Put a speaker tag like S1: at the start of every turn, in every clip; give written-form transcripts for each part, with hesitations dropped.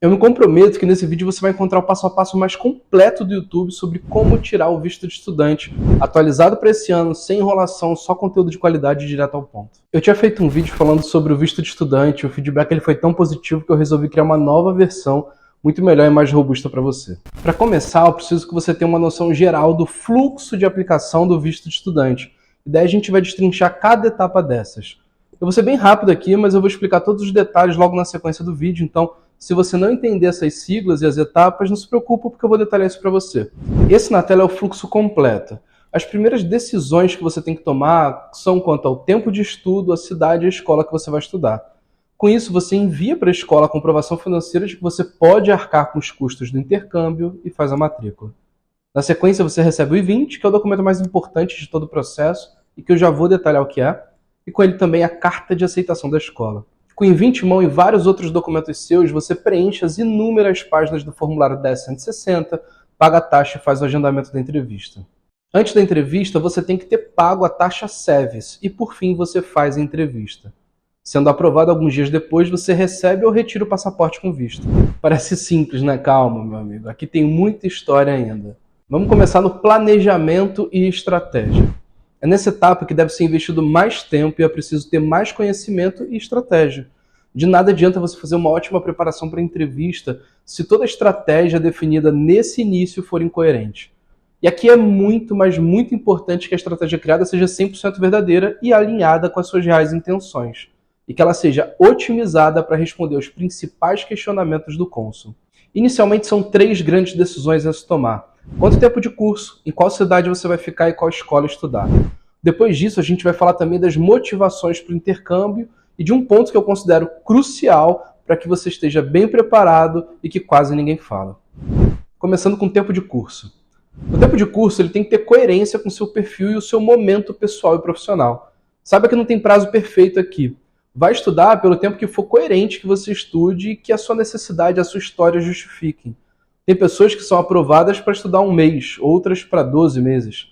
S1: Eu me comprometo que nesse vídeo você vai encontrar o passo a passo mais completo do YouTube sobre como tirar o visto de estudante, atualizado para esse ano, sem enrolação, só conteúdo de qualidade e direto ao ponto. Eu tinha feito um vídeo falando sobre o visto de estudante, o feedback ele foi tão positivo que eu resolvi criar uma nova versão muito melhor e mais robusta para você. Para começar, eu preciso que você tenha uma noção geral do fluxo de aplicação do visto de estudante. E daí a gente vai destrinchar cada etapa dessas. Eu vou ser bem rápido aqui, mas eu vou explicar todos os detalhes logo na sequência do vídeo, então se você não entender essas siglas e as etapas, não se preocupe porque eu vou detalhar isso para você. Esse na tela é o fluxo completo. As primeiras decisões que você tem que tomar são quanto ao tempo de estudo, a cidade e a escola que você vai estudar. Com isso, você envia para a escola a comprovação financeira de que você pode arcar com os custos do intercâmbio e faz a matrícula. Na sequência, você recebe o I-20, que é o documento mais importante de todo o processo e que eu já vou detalhar o que é, e com ele também a carta de aceitação da escola. Com o I-20 em mão e vários outros documentos seus, você preenche as inúmeras páginas do formulário 10.160, paga a taxa e faz o agendamento da entrevista. Antes da entrevista, você tem que ter pago a taxa SEVES e, por fim, você faz a entrevista. Sendo aprovado alguns dias depois, você recebe ou retira o passaporte com visto. Parece simples, né? Calma, meu amigo. Aqui tem muita história ainda. Vamos começar no planejamento e estratégia. É nessa etapa que deve ser investido mais tempo e é preciso ter mais conhecimento e estratégia. De nada adianta você fazer uma ótima preparação para a entrevista se toda a estratégia definida nesse início for incoerente. E aqui é muito, mas muito importante que a estratégia criada seja 100% verdadeira e alinhada com as suas reais intenções. E que ela seja otimizada para responder aos principais questionamentos do cônsul. Inicialmente são 3 grandes decisões a se tomar. Quanto tempo de curso, em qual cidade você vai ficar e qual escola estudar. Depois disso, a gente vai falar também das motivações para o intercâmbio e de um ponto que eu considero crucial para que você esteja bem preparado e que quase ninguém fala. Começando com o tempo de curso. O tempo de curso ele tem que ter coerência com o seu perfil e o seu momento pessoal e profissional. Saiba que não tem prazo perfeito aqui. Vai estudar pelo tempo que for coerente que você estude e que a sua necessidade e a sua história justifiquem. Tem pessoas que são aprovadas para estudar 1 mês, outras para 12 meses.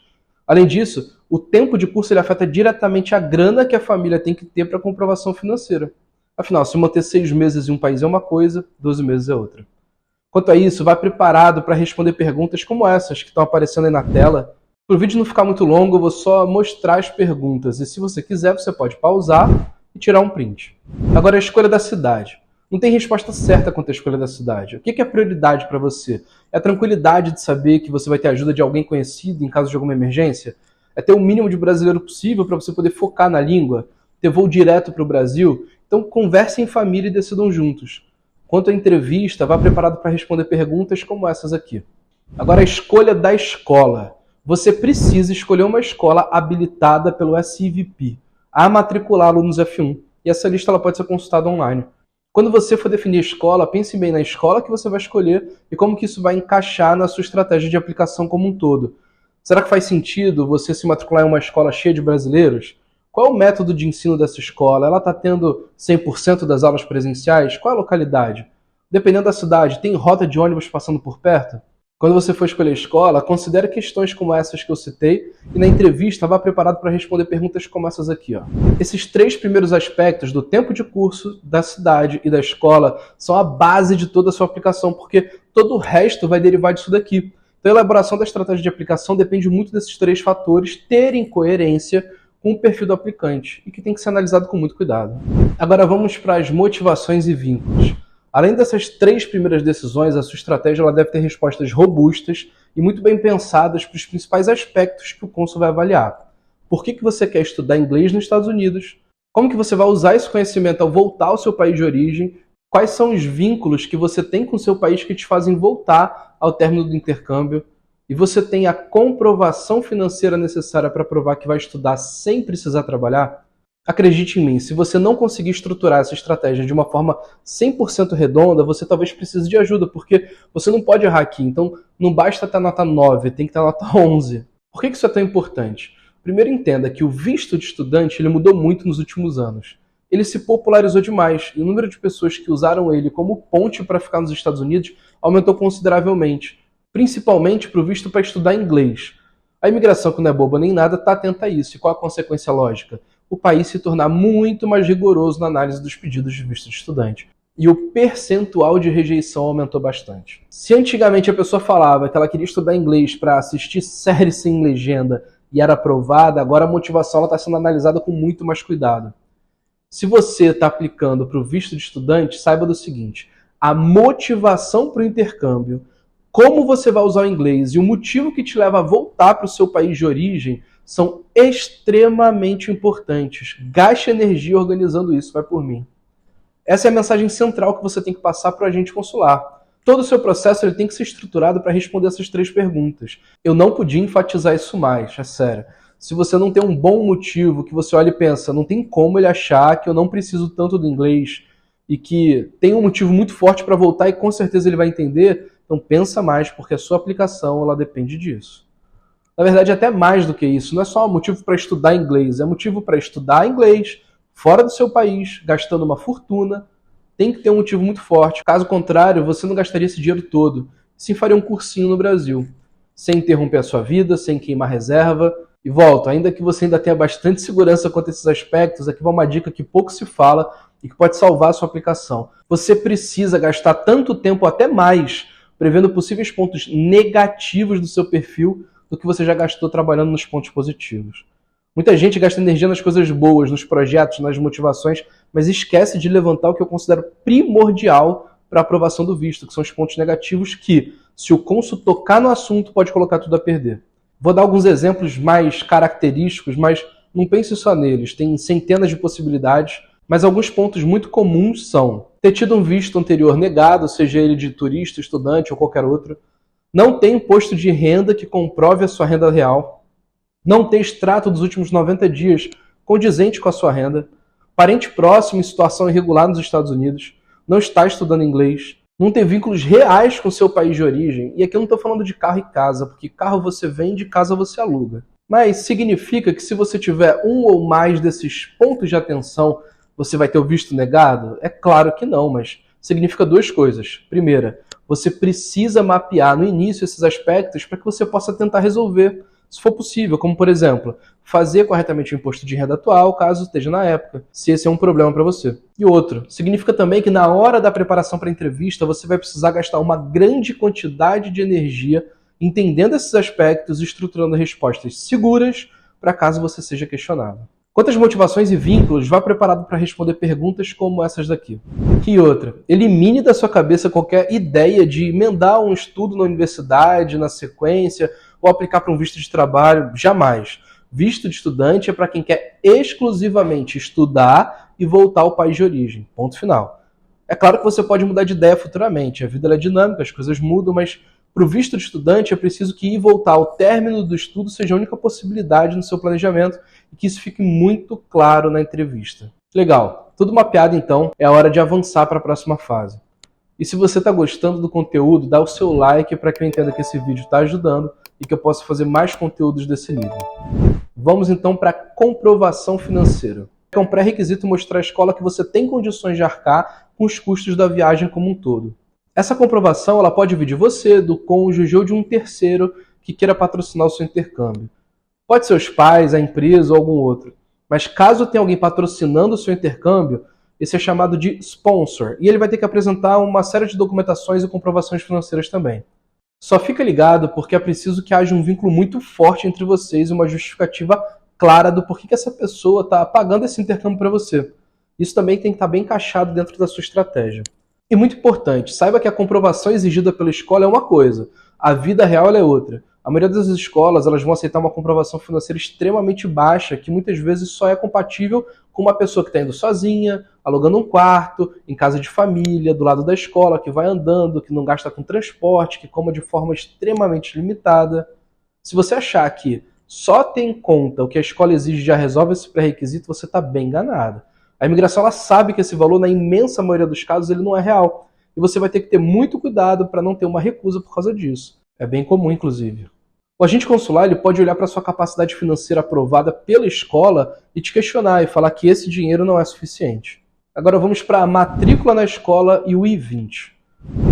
S1: Além disso, o tempo de curso ele afeta diretamente a grana que a família tem que ter para comprovação financeira. Afinal, se manter 6 meses em um país é uma coisa, 12 meses é outra. Quanto a isso, vá preparado para responder perguntas como essas que estão aparecendo aí na tela. Para o vídeo não ficar muito longo, eu vou só mostrar as perguntas. E se você quiser, você pode pausar e tirar um print. Agora, a escolha da cidade. Não tem resposta certa quanto à escolha da cidade. O que é prioridade para você? É a tranquilidade de saber que você vai ter ajuda de alguém conhecido em caso de alguma emergência? É ter o mínimo de brasileiro possível para você poder focar na língua? Ter voo direto para o Brasil? Então conversem em família e decidam juntos. Quanto à entrevista, vá preparado para responder perguntas como essas aqui. Agora a escolha da escola. Você precisa escolher uma escola habilitada pelo SIVP a matricular alunos F1. E essa lista ela pode ser consultada online. Quando você for definir a escola, pense bem na escola que você vai escolher e como que isso vai encaixar na sua estratégia de aplicação como um todo. Será que faz sentido você se matricular em uma escola cheia de brasileiros? Qual é o método de ensino dessa escola? Ela está tendo 100% das aulas presenciais? Qual é a localidade? Dependendo da cidade, tem rota de ônibus passando por perto? Quando você for escolher a escola, considere questões como essas que eu citei e na entrevista vá preparado para responder perguntas como essas aqui. Esses 3 primeiros aspectos do tempo de curso, da cidade e da escola são a base de toda a sua aplicação, porque todo o resto vai derivar disso daqui. Então a elaboração da estratégia de aplicação depende muito desses 3 fatores terem coerência com o perfil do aplicante e que tem que ser analisado com muito cuidado. Agora vamos para as motivações e vínculos. Além dessas 3 primeiras decisões, a sua estratégia ela deve ter respostas robustas e muito bem pensadas para os principais aspectos que o cônsul vai avaliar. Por que você quer estudar inglês nos Estados Unidos? Como que você vai usar esse conhecimento ao voltar ao seu país de origem? Quais são os vínculos que você tem com o seu país que te fazem voltar ao término do intercâmbio? E você tem a comprovação financeira necessária para provar que vai estudar sem precisar trabalhar? Acredite em mim, se você não conseguir estruturar essa estratégia de uma forma 100% redonda, você talvez precise de ajuda, porque você não pode errar aqui. Então, não basta ter nota 9, tem que ter nota 11. Por que isso é tão importante? Primeiro, entenda que o visto de estudante ele mudou muito nos últimos anos. Ele se popularizou demais e o número de pessoas que usaram ele como ponte para ficar nos Estados Unidos aumentou consideravelmente, principalmente para o visto para estudar inglês. A imigração, que não é boba nem nada, está atenta a isso. E qual a consequência lógica? O país se tornar muito mais rigoroso na análise dos pedidos de visto de estudante. e o percentual de rejeição aumentou bastante. Se antigamente a pessoa falava que ela queria estudar inglês para assistir séries sem legenda e era aprovada, agora a motivação está sendo analisada com muito mais cuidado. Se você está aplicando para o visto de estudante, saiba do seguinte: a motivação para o intercâmbio, como você vai usar o inglês e o motivo que te leva a voltar para o seu país de origem são extremamente importantes. Gaste energia organizando isso, vai por mim. Essa é a mensagem central que você tem que passar para o agente consular. Todo o seu processo ele tem que ser estruturado para responder essas 3 perguntas. Eu não podia enfatizar isso mais, é sério. Se você não tem um bom motivo, que você olha e pensa, não tem como ele achar que eu não preciso tanto do inglês e que tem um motivo muito forte para voltar e com certeza ele vai entender, então pensa mais, porque a sua aplicação ela depende disso. Na verdade, até mais do que isso. Não é só um motivo para estudar inglês, é motivo para estudar inglês fora do seu país, gastando uma fortuna. Tem que ter um motivo muito forte. Caso contrário, você não gastaria esse dinheiro todo. Sim, faria um cursinho no Brasil, sem interromper a sua vida, sem queimar reserva. E volto, ainda que você ainda tenha bastante segurança quanto a esses aspectos, aqui vai uma dica que pouco se fala e que pode salvar a sua aplicação. Você precisa gastar tanto tempo, até mais, prevendo possíveis pontos negativos do seu perfil do que você já gastou trabalhando nos pontos positivos. Muita gente gasta energia nas coisas boas, nos projetos, nas motivações, mas esquece de levantar o que eu considero primordial para a aprovação do visto, que são os pontos negativos que, se o cônsul tocar no assunto, pode colocar tudo a perder. Vou dar alguns exemplos mais característicos, mas não pense só neles. Tem centenas de possibilidades, mas alguns pontos muito comuns são ter tido um visto anterior negado, seja ele de turista, estudante ou qualquer outro, não ter imposto de renda que comprove a sua renda real, não ter extrato dos últimos 90 dias condizente com a sua renda, parente próximo em situação irregular nos Estados Unidos, não estar estudando inglês, não ter vínculos reais com o seu país de origem. E aqui eu não estou falando de carro e casa, porque carro você vende, casa você aluga. Mas significa que se você tiver um ou mais desses pontos de atenção, você vai ter o visto negado? É claro que não, mas significa 2 coisas. Primeira, você precisa mapear no início esses aspectos para que você possa tentar resolver, se for possível, como por exemplo, fazer corretamente o imposto de renda atual, caso esteja na época, se esse é um problema para você. E outro, significa também que na hora da preparação para a entrevista, você vai precisar gastar uma grande quantidade de energia entendendo esses aspectos e estruturando respostas seguras para caso você seja questionado. Quanto às motivações e vínculos, vá preparado para responder perguntas como essas daqui. E outra, elimine da sua cabeça qualquer ideia de emendar um estudo na universidade, na sequência, ou aplicar para um visto de trabalho. Jamais. Visto de estudante é para quem quer exclusivamente estudar e voltar ao país de origem. Ponto final. É claro que você pode mudar de ideia futuramente. A vida é dinâmica, as coisas mudam, mas para o visto de estudante é preciso que ir e voltar ao término do estudo seja a única possibilidade no seu planejamento e que isso fique muito claro na entrevista. Legal. Tudo mapeado então, é a hora de avançar para a próxima fase. E se você está gostando do conteúdo, dá o seu like para que eu entenda que esse vídeo está ajudando e que eu possa fazer mais conteúdos desse nível. Vamos então para a comprovação financeira. É um pré-requisito mostrar à escola que você tem condições de arcar com os custos da viagem como um todo. Essa comprovação ela pode vir de você, do cônjuge ou de um terceiro que queira patrocinar o seu intercâmbio. Pode ser os pais, a empresa ou algum outro. Mas caso tenha alguém patrocinando o seu intercâmbio, esse é chamado de sponsor. E ele vai ter que apresentar uma série de documentações e comprovações financeiras também. Só fica ligado porque é preciso que haja um vínculo muito forte entre vocês e uma justificativa clara do porquê que essa pessoa está pagando esse intercâmbio para você. Isso também tem que estar bem encaixado dentro da sua estratégia. E muito importante, saiba que a comprovação exigida pela escola é uma coisa, a vida real ela é outra. A maioria das escolas elas vão aceitar uma comprovação financeira extremamente baixa, que muitas vezes só é compatível com uma pessoa que está indo sozinha, alugando um quarto, em casa de família, do lado da escola, que vai andando, que não gasta com transporte, que coma de forma extremamente limitada. Se você achar que só ter em conta o que a escola exige já resolve esse pré-requisito, você está bem enganado. A imigração ela sabe que esse valor, na imensa maioria dos casos, ele não é real. E você vai ter que ter muito cuidado para não ter uma recusa por causa disso. É bem comum, inclusive. O agente consular ele pode olhar para a sua capacidade financeira aprovada pela escola e te questionar e falar que esse dinheiro não é suficiente. Agora vamos para a matrícula na escola e o I-20.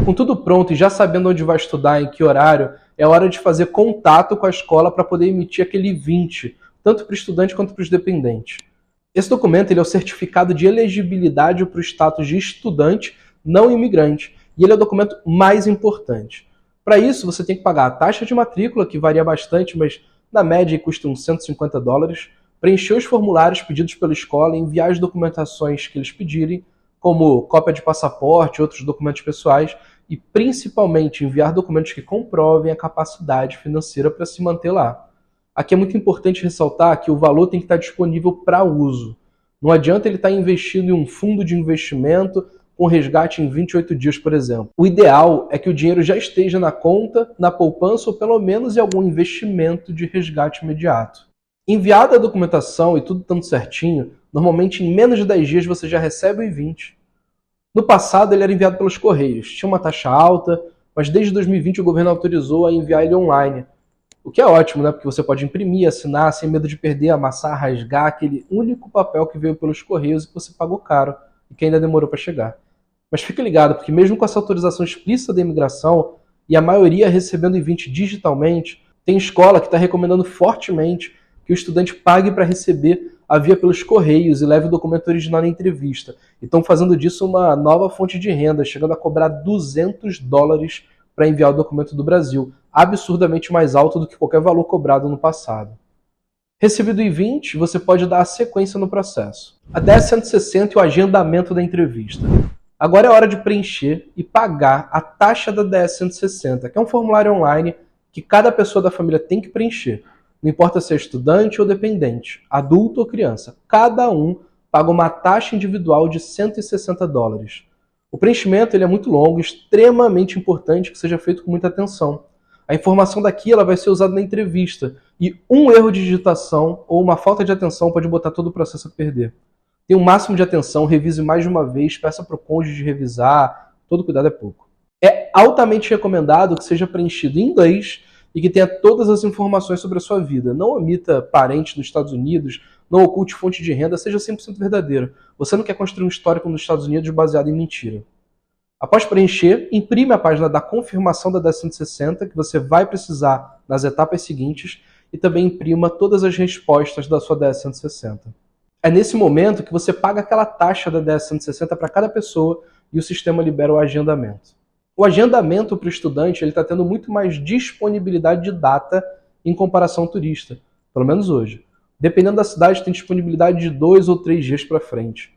S1: Com tudo pronto e já sabendo onde vai estudar, em que horário, é hora de fazer contato com a escola para poder emitir aquele I-20, tanto para o estudante quanto para os dependentes. Esse documento ele é o certificado de elegibilidade para o status de estudante não imigrante, e ele é o documento mais importante. Para isso, você tem que pagar a taxa de matrícula, que varia bastante, mas na média custa uns $150, preencher os formulários pedidos pela escola, enviar as documentações que eles pedirem, como cópia de passaporte e outros documentos pessoais, e principalmente enviar documentos que comprovem a capacidade financeira para se manter lá. Aqui é muito importante ressaltar que o valor tem que estar disponível para uso. Não adianta ele estar investindo em um fundo de investimento com resgate em 28 dias, por exemplo. O ideal é que o dinheiro já esteja na conta, na poupança ou pelo menos em algum investimento de resgate imediato. Enviada a documentação e tudo estando certinho, normalmente em menos de 10 dias você já recebe o I-20. No passado ele era enviado pelos Correios, tinha uma taxa alta, mas desde 2020 o governo autorizou a enviar ele online. O que é ótimo, né? Porque você pode imprimir, assinar, sem medo de perder, amassar, rasgar aquele único papel que veio pelos Correios e que você pagou caro e que ainda demorou para chegar. Mas fique ligado, porque mesmo com essa autorização explícita da imigração e a maioria recebendo I-20 digitalmente, tem escola que está recomendando fortemente que o estudante pague para receber a via pelos Correios e leve o documento original na entrevista. E estão fazendo disso uma nova fonte de renda, chegando a cobrar $200 para enviar o documento do Brasil, absurdamente mais alto do que qualquer valor cobrado no passado. Recebido o I-20, você pode dar a sequência no processo. A 10.160 e o agendamento da entrevista. Agora é hora de preencher e pagar a taxa da 10.160, que é um formulário online que cada pessoa da família tem que preencher. Não importa se é estudante ou dependente, adulto ou criança, cada um paga uma taxa individual de $160. O preenchimento ele é muito longo, extremamente importante que seja feito com muita atenção. A informação daqui ela vai ser usada na entrevista e um erro de digitação ou uma falta de atenção pode botar todo o processo a perder. Tenha um máximo de atenção, revise mais de uma vez, peça para o cônjuge revisar, todo cuidado é pouco. É altamente recomendado que seja preenchido em inglês e que tenha todas as informações sobre a sua vida. Não omita parentes nos Estados Unidos, não oculte fonte de renda, seja 100% verdadeiro. Você não quer construir um histórico nos Estados Unidos baseado em mentira. Após preencher, imprime a página da confirmação da 10.160, que você vai precisar nas etapas seguintes, e também imprima todas as respostas da sua 10.160. É nesse momento que você paga aquela taxa da 10.160 para cada pessoa e o sistema libera o agendamento. O agendamento para o estudante está tendo muito mais disponibilidade de data em comparação ao turista, pelo menos hoje. Dependendo da cidade, tem disponibilidade de 2 ou 3 dias para frente.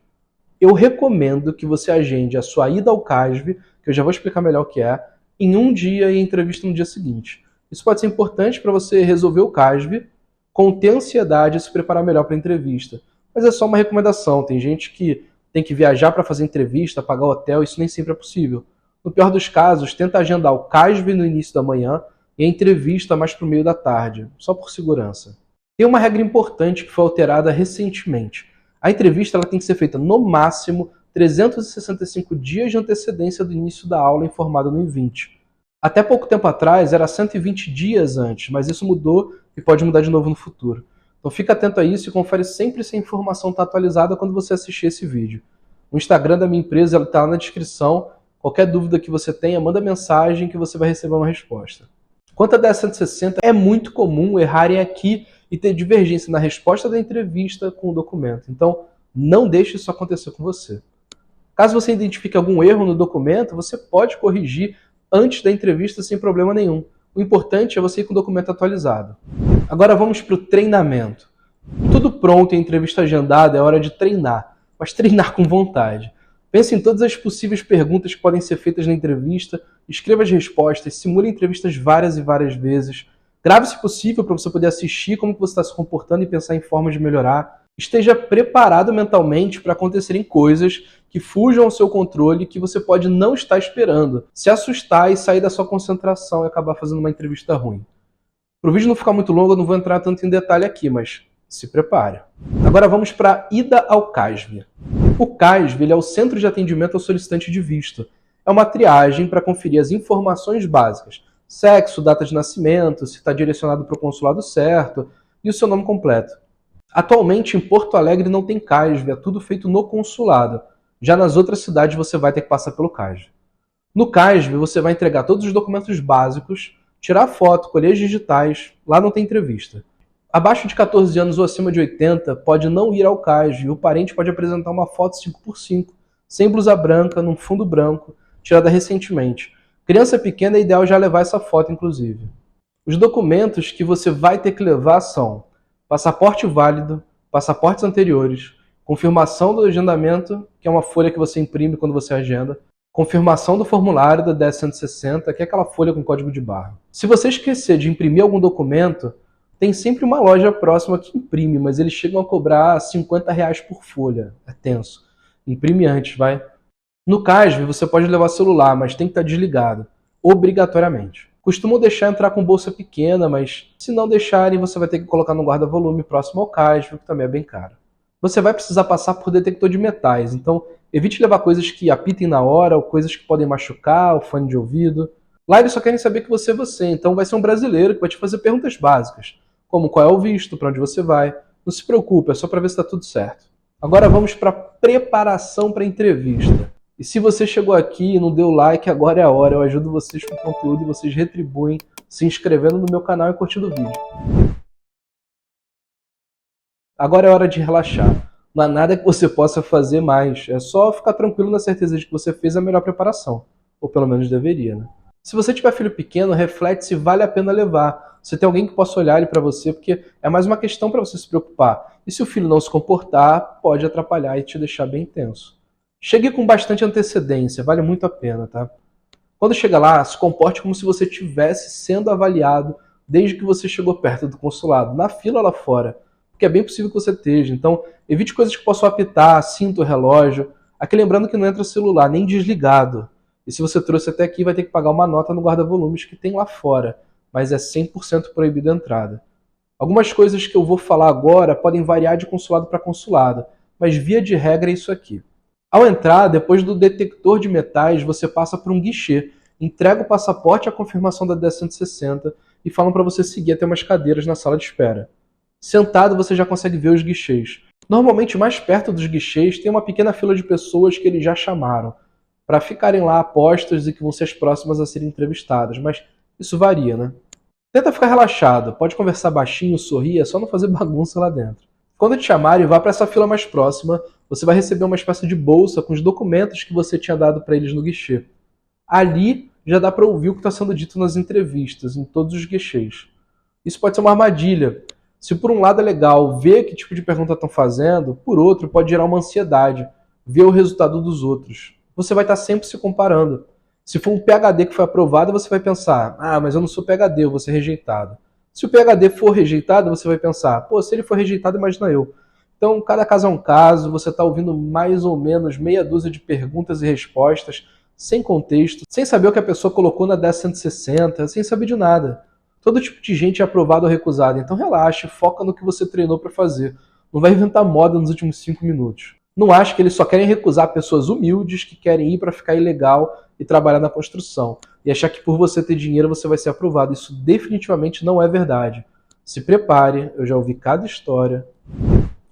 S1: Eu recomendo que você agende a sua ida ao CASV, que eu já vou explicar melhor o que é, em um dia e a entrevista no dia seguinte. Isso pode ser importante para você resolver o CASV, conter a ansiedade e se preparar melhor para a entrevista. Mas é só uma recomendação. Tem gente que tem que viajar para fazer entrevista, pagar hotel, isso nem sempre é possível. No pior dos casos, tenta agendar o CASV no início da manhã e a entrevista mais para o meio da tarde, só por segurança. Tem uma regra importante que foi alterada recentemente. A entrevista ela tem que ser feita no máximo 365 dias de antecedência do início da aula informada no I-20. Até pouco tempo atrás era 120 dias antes, mas isso mudou e pode mudar de novo no futuro. Então fica atento a isso e confere sempre se a informação está atualizada quando você assistir esse vídeo. O Instagram da minha empresa está na descrição. Qualquer dúvida que você tenha, manda mensagem que você vai receber uma resposta. Quanto a 10.160, é muito comum errarem aqui e ter divergência na resposta da entrevista com o documento. Então, não deixe isso acontecer com você. Caso você identifique algum erro no documento, você pode corrigir antes da entrevista sem problema nenhum. O importante é você ir com o documento atualizado. Agora vamos para o treinamento. Tudo pronto e a entrevista agendada, é hora de treinar, mas treinar com vontade. Pense em todas as possíveis perguntas que podem ser feitas na entrevista, escreva as respostas, simule entrevistas várias e várias vezes, grave se possível para você poder assistir como você está se comportando e pensar em formas de melhorar. Esteja preparado mentalmente para acontecerem coisas que fujam ao seu controle que você pode não estar esperando, se assustar e sair da sua concentração e acabar fazendo uma entrevista ruim. Para o vídeo não ficar muito longo, eu não vou entrar tanto em detalhe aqui, mas se prepare. Agora vamos para a ida ao CASV. O CASV ele é o Centro de Atendimento ao Solicitante de Visto. É uma triagem para conferir as informações básicas. Sexo, data de nascimento, se está direcionado para o consulado certo e o seu nome completo. Atualmente em Porto Alegre não tem CASV, é tudo feito no consulado. Já nas outras cidades você vai ter que passar pelo CASV. No CASV você vai entregar todos os documentos básicos, tirar foto, colher as digitais, lá não tem entrevista. Abaixo de 14 anos ou acima de 80 pode não ir ao CASV e o parente pode apresentar uma foto 5x5, sem blusa branca, num fundo branco, tirada recentemente. Criança pequena é ideal já levar essa foto, inclusive. Os documentos que você vai ter que levar são passaporte válido, passaportes anteriores, confirmação do agendamento, que é uma folha que você imprime quando você agenda, confirmação do formulário da 10.160, que é aquela folha com código de barra. Se você esquecer de imprimir algum documento, tem sempre uma loja próxima que imprime, mas eles chegam a cobrar R$50 por folha. É tenso. Imprime antes, vai. No CASV, você pode levar celular, mas tem que estar desligado, obrigatoriamente. Costumam deixar entrar com bolsa pequena, mas se não deixarem, você vai ter que colocar no guarda-volume próximo ao CASV, que também é bem caro. Você vai precisar passar por detector de metais, então evite levar coisas que apitem na hora, ou coisas que podem machucar, o fone de ouvido. Lá eles só querem saber que você é você, então vai ser um brasileiro que vai te fazer perguntas básicas, como qual é o visto, para onde você vai. Não se preocupe, é só para ver se está tudo certo. Agora vamos para a preparação para a entrevista. E se você chegou aqui e não deu like, agora é a hora. Eu ajudo vocês com conteúdo e vocês retribuem se inscrevendo no meu canal e curtindo o vídeo. Agora é hora de relaxar. Não há nada que você possa fazer mais. É só ficar tranquilo na certeza de que você fez a melhor preparação. Ou pelo menos deveria, né? Se você tiver filho pequeno, reflete se vale a pena levar. Se tem alguém que possa olhar ele para você, porque é mais uma questão para você se preocupar. E se o filho não se comportar, pode atrapalhar e te deixar bem tenso. Chegue com bastante antecedência, vale muito a pena, tá? Quando chega lá, se comporte como se você estivesse sendo avaliado desde que você chegou perto do consulado, na fila lá fora, porque é bem possível que você esteja. Então, evite coisas que possam apitar, cinto, relógio. Aqui lembrando que não entra celular, nem desligado. E se você trouxe até aqui, vai ter que pagar uma nota no guarda-volumes que tem lá fora, mas é 100% proibido a entrada. Algumas coisas que eu vou falar agora podem variar de consulado para consulado, mas via de regra é isso aqui. Ao entrar, depois do detector de metais, você passa por um guichê, entrega o passaporte e a confirmação da 10.160 e falam para você seguir até umas cadeiras na sala de espera. Sentado, você já consegue ver os guichês. Normalmente, mais perto dos guichês, tem uma pequena fila de pessoas que eles já chamaram, para ficarem lá apostas e que vão ser as próximas a serem entrevistadas, mas isso varia, né? Tenta ficar relaxado, pode conversar baixinho, sorrir, é só não fazer bagunça lá dentro. Quando te chamarem, vá para essa fila mais próxima, você vai receber uma espécie de bolsa com os documentos que você tinha dado para eles no guichê. Ali já dá para ouvir o que está sendo dito nas entrevistas, em todos os guichês. Isso pode ser uma armadilha. Se por um lado é legal ver que tipo de pergunta estão fazendo, por outro pode gerar uma ansiedade, ver o resultado dos outros. Você vai estar sempre se comparando. Se for um PhD que foi aprovado, você vai pensar, mas eu não sou PhD, eu vou ser rejeitado. Se o PhD for rejeitado, você vai pensar, se ele for rejeitado, imagina eu. Então, cada caso é um caso, você está ouvindo mais ou menos meia dúzia de perguntas e respostas, sem contexto, sem saber o que a pessoa colocou na 10.160, sem saber de nada. Todo tipo de gente é aprovado ou recusado, então relaxe, foca no que você treinou para fazer. Não vai inventar moda nos últimos 5 minutos. Não ache que eles só querem recusar pessoas humildes que querem ir para ficar ilegal e trabalhar na construção. E achar que por você ter dinheiro você vai ser aprovado. Isso definitivamente não é verdade. Se prepare, eu já ouvi cada história.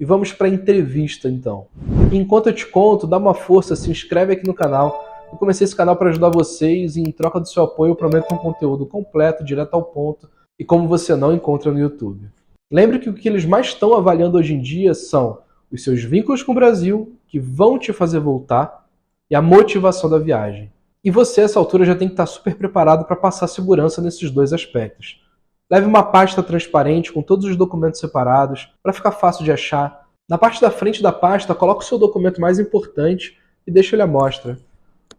S1: E vamos para a entrevista então. Enquanto eu te conto, dá uma força, se inscreve aqui no canal. Eu comecei esse canal para ajudar vocês e em troca do seu apoio eu prometo um conteúdo completo, direto ao ponto e como você não encontra no YouTube. Lembre que o que eles mais estão avaliando hoje em dia são os seus vínculos com o Brasil, que vão te fazer voltar, e a motivação da viagem. E você, a essa altura, já tem que estar super preparado para passar segurança nesses dois aspectos. Leve uma pasta transparente com todos os documentos separados, para ficar fácil de achar. Na parte da frente da pasta, coloque o seu documento mais importante e deixe ele à mostra.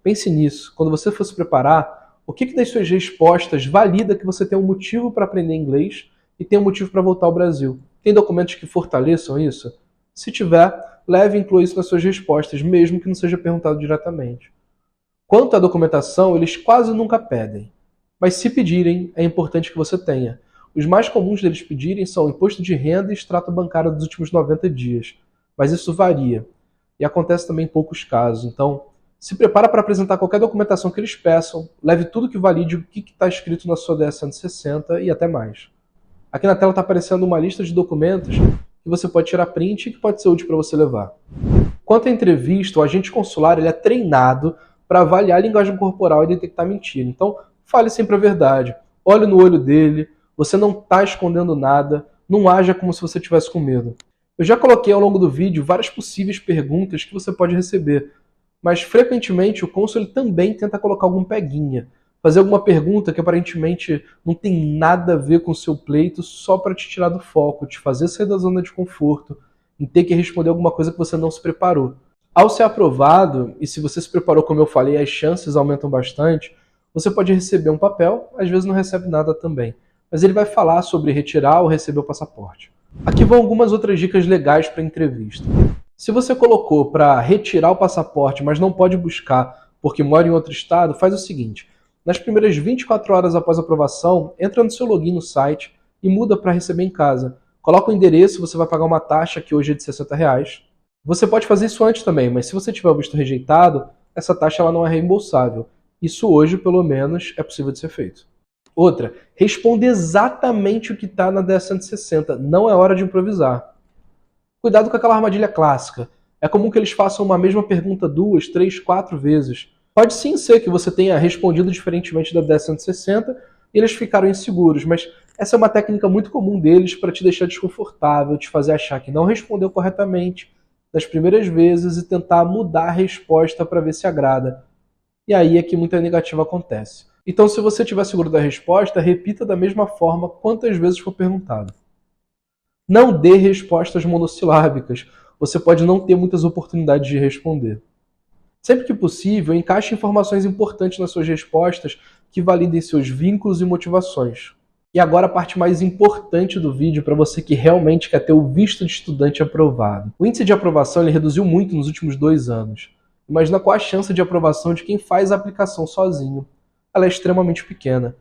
S1: Pense nisso. Quando você for se preparar, o que das suas respostas valida que você tem um motivo para aprender inglês e tem um motivo para voltar ao Brasil? Tem documentos que fortaleçam isso? Se tiver, leve e inclua isso nas suas respostas, mesmo que não seja perguntado diretamente. Quanto à documentação, eles quase nunca pedem. Mas se pedirem, é importante que você tenha. Os mais comuns deles pedirem são imposto de renda e extrato bancário dos últimos 90 dias. Mas isso varia. E acontece também em poucos casos. Então, se prepara para apresentar qualquer documentação que eles peçam, leve tudo que valide o que está escrito na sua 10.160 e até mais. Aqui na tela está aparecendo uma lista de documentos que você pode tirar print e que pode ser útil para você levar. Quanto à entrevista, o agente consular ele é treinado para avaliar a linguagem corporal e detectar mentira. Então, fale sempre a verdade. Olhe no olho dele, você não está escondendo nada, não haja como se você estivesse com medo. Eu já coloquei ao longo do vídeo várias possíveis perguntas que você pode receber, Mas frequentemente o cônsul ele também tenta colocar algum peguinha, fazer alguma pergunta que aparentemente não tem nada a ver com o seu pleito só para te tirar do foco, te fazer sair da zona de conforto, em ter que responder alguma coisa que você não se preparou. Ao ser aprovado, e se você se preparou como eu falei, as chances aumentam bastante, você pode receber um papel, às vezes não recebe nada também, mas ele vai falar sobre retirar ou receber o passaporte. Aqui vão algumas outras dicas legais para a entrevista. Se você colocou para retirar o passaporte, mas não pode buscar porque mora em outro estado, faz o seguinte: nas primeiras 24 horas após a aprovação, entra no seu login no site e muda para receber em casa. Coloca o endereço, você vai pagar uma taxa que hoje é de R$60. Você pode fazer isso antes também, mas se você tiver o visto rejeitado, essa taxa ela não é reembolsável. Isso hoje, pelo menos, é possível de ser feito. Outra, responde exatamente o que está na 10.160, não é hora de improvisar. Cuidado com aquela armadilha clássica. É comum que eles façam uma mesma pergunta 2, 3, 4 vezes. Pode sim ser que você tenha respondido diferentemente da 10.160 e eles ficaram inseguros, mas essa é uma técnica muito comum deles para te deixar desconfortável, te fazer achar que não respondeu corretamente das primeiras vezes e tentar mudar a resposta para ver se agrada. E aí é que muita negativa acontece. Então, se você estiver seguro da resposta, repita da mesma forma quantas vezes for perguntado. Não dê respostas monossilábicas. Você pode não ter muitas oportunidades de responder. Sempre que possível, encaixe informações importantes nas suas respostas que validem seus vínculos e motivações. E agora a parte mais importante do vídeo para você que realmente quer ter o visto de estudante aprovado. O índice de aprovação ele reduziu muito nos últimos 2 anos. Imagina qual a chance de aprovação de quem faz a aplicação sozinho. Ela é extremamente pequena.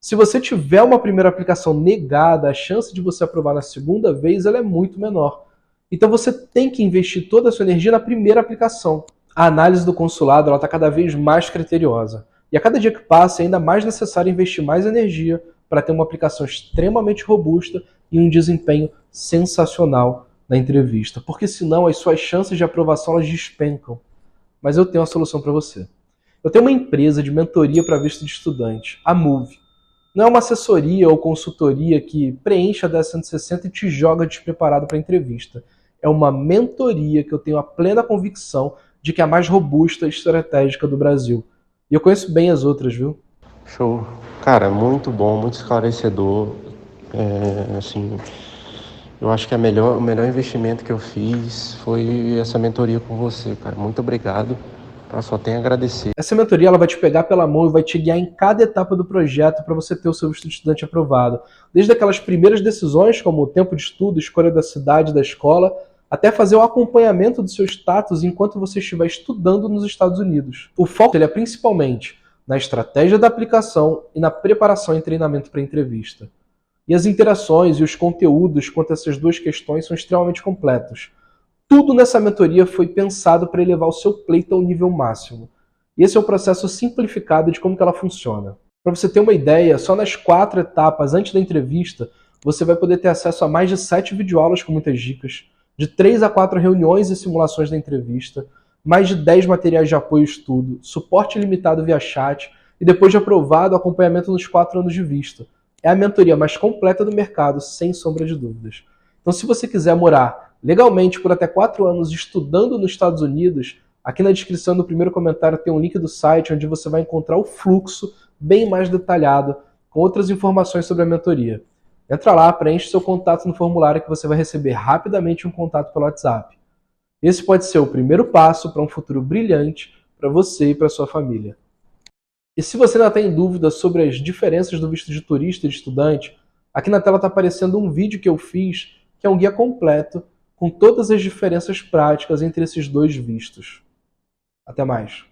S1: Se você tiver uma primeira aplicação negada, a chance de você aprovar na segunda vez ela é muito menor. Então você tem que investir toda a sua energia na primeira aplicação. A análise do consulado está cada vez mais criteriosa. E a cada dia que passa é ainda mais necessário investir mais energia para ter uma aplicação extremamente robusta e um desempenho sensacional na entrevista. Porque senão as suas chances de aprovação elas despencam. Mas eu tenho uma solução para você. Eu tenho uma empresa de mentoria para visto de estudante, a Move. Não é uma assessoria ou consultoria que preenche a 10.160 e te joga despreparado para a entrevista. É uma mentoria que eu tenho a plena convicção de que é a mais robusta e estratégica do Brasil. E eu conheço bem as outras, viu?
S2: Show. Cara, muito bom, muito esclarecedor. Eu acho que o melhor investimento que eu fiz foi essa mentoria com você, cara. Muito obrigado. Eu só tenho a agradecer.
S1: Essa mentoria ela vai te pegar pela mão e vai te guiar em cada etapa do projeto para você ter o seu visto de estudante aprovado. Desde aquelas primeiras decisões, como o tempo de estudo, escolha da cidade, da escola, até fazer o acompanhamento do seu status enquanto você estiver estudando nos Estados Unidos. O foco ele é principalmente na estratégia da aplicação e na preparação e treinamento para a entrevista. E as interações e os conteúdos quanto a essas duas questões são extremamente completos. Tudo nessa mentoria foi pensado para elevar o seu pleito ao nível máximo. E esse é o processo simplificado de como que ela funciona. Para você ter uma ideia, só nas 4 etapas antes da entrevista, você vai poder ter acesso a mais de 7 videoaulas com muitas dicas, de 3 a 4 reuniões e simulações da entrevista, mais de 10 materiais de apoio e estudo, suporte ilimitado via chat e depois de aprovado, acompanhamento nos 4 anos de visto. É a mentoria mais completa do mercado, sem sombra de dúvidas. Então, se você quiser morar legalmente por até 4 anos estudando nos Estados Unidos, aqui na descrição do primeiro comentário tem um link do site onde você vai encontrar o fluxo bem mais detalhado, com outras informações sobre a mentoria. Entra lá, preenche seu contato no formulário que você vai receber rapidamente um contato pelo WhatsApp. Esse pode ser o primeiro passo para um futuro brilhante para você e para sua família. E se você ainda tem dúvidas sobre as diferenças do visto de turista e de estudante, aqui na tela está aparecendo um vídeo que eu fiz, que é um guia completo com todas as diferenças práticas entre esses dois vistos. Até mais.